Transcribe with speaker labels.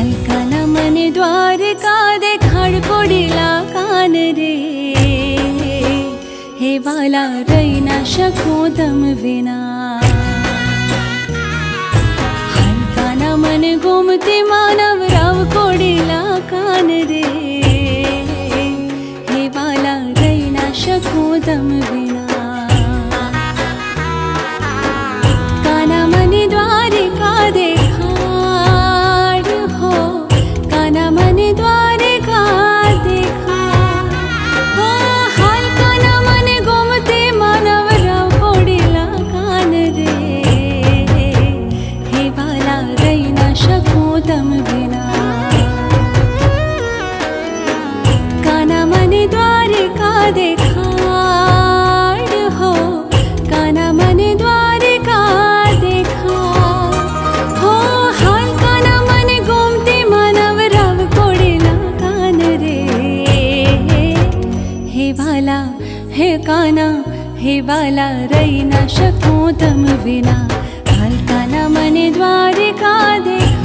Speaker 1: हलका न मन द्वारका देखाड पडिला कान रे, हे वाला रही ना शकूं तम विना। हलका न मन घूमते मानव राव पडिला कान रे, हे वाला रही ना शकूं तम विना। काना मन द्वारका देखाड हो, काना मन द्वारका देखाड हो। हलका न मन घूमते मानव राव पडिला कान रे, हे वाला रही ना शकूं तम विना। काना मन द्वारका देखाड हो, काना मन द्वारका देखाड हो। हलका न मन घूमते मानव राव पडिला कान रे, हे वाला हे काना, हे वाला रही ना शकूं तम विना। हलका न मन द्वारका देखाड।